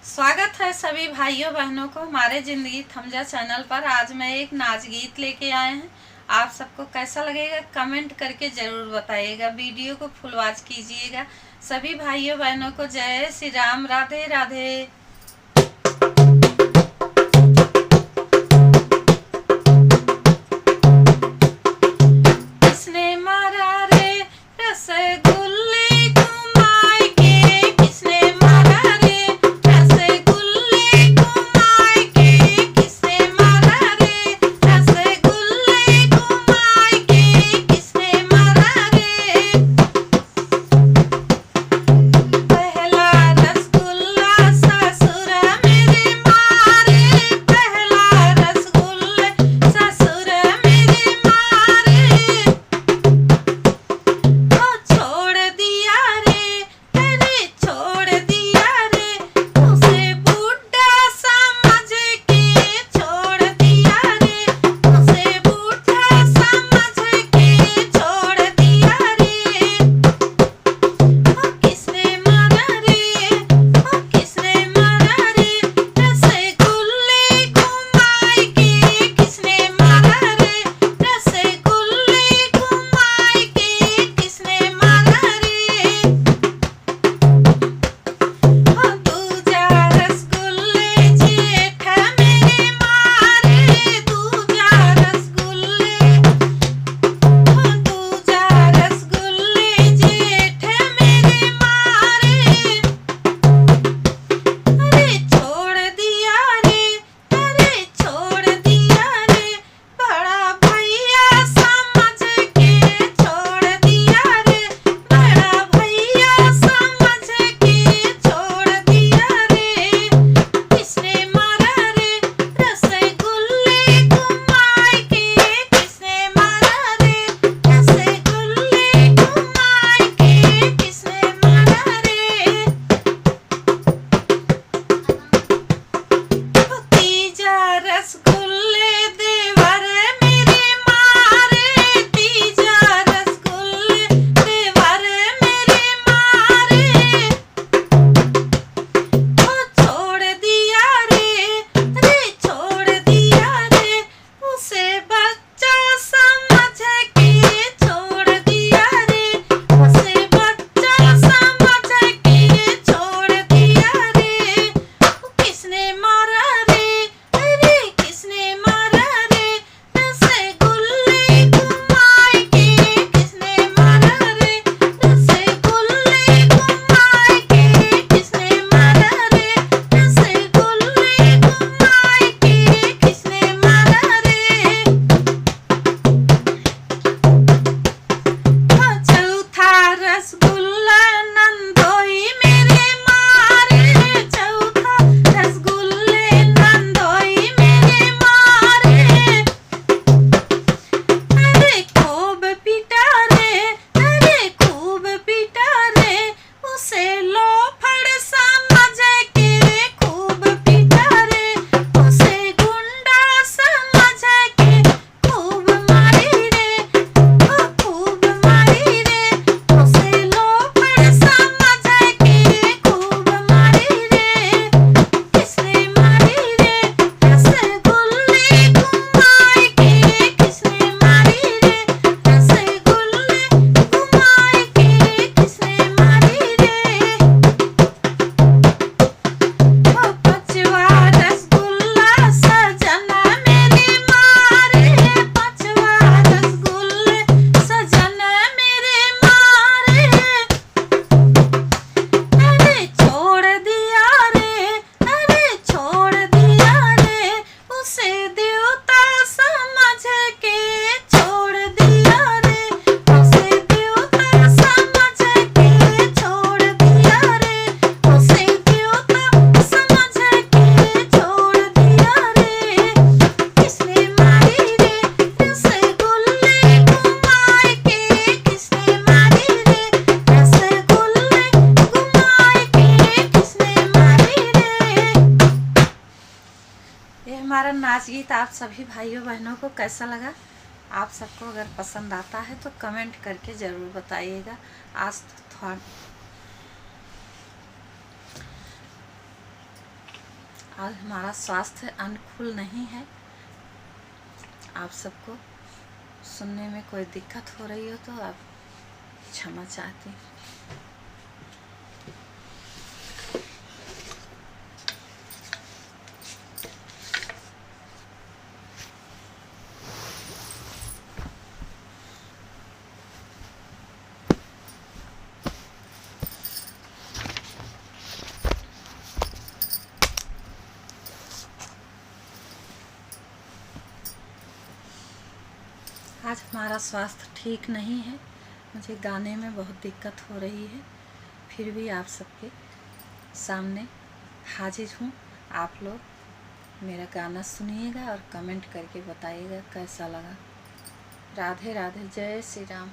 स्वागत है सभी भाइयों बहनों को हमारे ज़िंदगी थमजा चैनल पर। आज मैं एक नाच गीत लेके आए हैं। आप सबको कैसा लगेगा कमेंट करके ज़रूर बताइएगा। वीडियो को फुल वॉच कीजिएगा। सभी भाइयों बहनों को जय श्री राम, राधे राधे। किसने मारा रे रसगुल्ले को मायके, किसने मारा रे रसगुल्ले को मायके, किसने मारा रे रसगुल्ले को मायके, किसने मारा रे। पहला रसगुल्ला ससुर मेरे मारे, पहला रसगुल्ला ससुर मेरे मारे। छोड़ दिया रे, अरे छोड़ दिया रे, उसे बूढ़ा समझ के छोड़ दिया रे, उसे बूढ़ा समझ के छोड़ दिया रे। किसने मारा रे, किसने मारा रे रसगुल्ले को मायके, किसने मारा रे रसगुल्ले को मायके, किसने मारा रे। दूजा रसगुल्ले जेठ मेरे मारे, दूजा रसगुल्ले, दूजा रसगुल्ले जेठ मेरे मारे। अरे छोड़ दिया रे, अरे छोड़ दिया रे, बड़ा भैया समझ के छोड़ दिया रे, बड़ा भैया समझ के छोड़ दिया रे। किसने मारा रे रसगुल्ले को मायके, किसने मारा रे रसगुल्ले को मायके, किसने मारा रे। तीजा रसगुल्ले देवर मेरे मारे, तीजा रसगुल्ले देवर मेरे मारे। छोड़ दिया रे, अरे छोड़ दिया रे, उसे बच्चा समझ के छोड़ दिया रे, उसे बच्चा समझ के छोड़ दिया रे। किसने मारा रे, अरे किसने मारा रे रसगुल्ले को मायके, किसने मारा रे रसगुल्ले को मायके, किसने मारा रे रसगुल्ले को मायके, किसने मारा रे। चौथा रसगुल्ला नंदोई मेरे मारे, चौथा रसगुल्ले नंदोई मेरे मारे। अरे खूब पीटा रे, अरे खूब पीटा रे, उसे लोफड़ समझ के खूब पीटा रे, उसे गुंडा समझ के खूब मारी रे, खूब मारी रे, उसे लोफड़ समझ के खूब मारी रे। किसने मारी रे रसगुल्ले को मायके, किसने मारी रे रसगुल्ले को मायके, किसने मारी रे। पांचवा रसगुल्ला सजन मेरे मारे, पांचवा रसगुल्ले सजन मेरे मारे। अरे छोड़ दिया रे, अरे छोड़ दिया रे, उसे देवता समझ के छोड़ दिया रे, उसे देवता समझ के छोड़ दिया रे, उसे देवता समझ के छोड़ दिया रे। किसने मारी रे रसगुल्ले को मायके, किसने मारी रे रसगुल्ले को मायके, किसने मारी रे। ये हमारा नाच गीत आप सभी भाइयों बहनों को कैसा लगा? आप सबको अगर पसंद आता है तो कमेंट करके ज़रूर बताइएगा। आज तो थोड़ा आज हमारा स्वास्थ्य अनुकूल नहीं है। आप सबको सुनने में कोई दिक्कत हो रही हो तो आप क्षमा चाहती हूँ। आज हमारा स्वास्थ्य ठीक नहीं है, मुझे गाने में बहुत दिक्कत हो रही है, फिर भी आप सबके सामने हाजिर हूँ। आप लोग मेरा गाना सुनिएगा और कमेंट करके बताइएगा कैसा लगा। राधे राधे, जय श्री राम।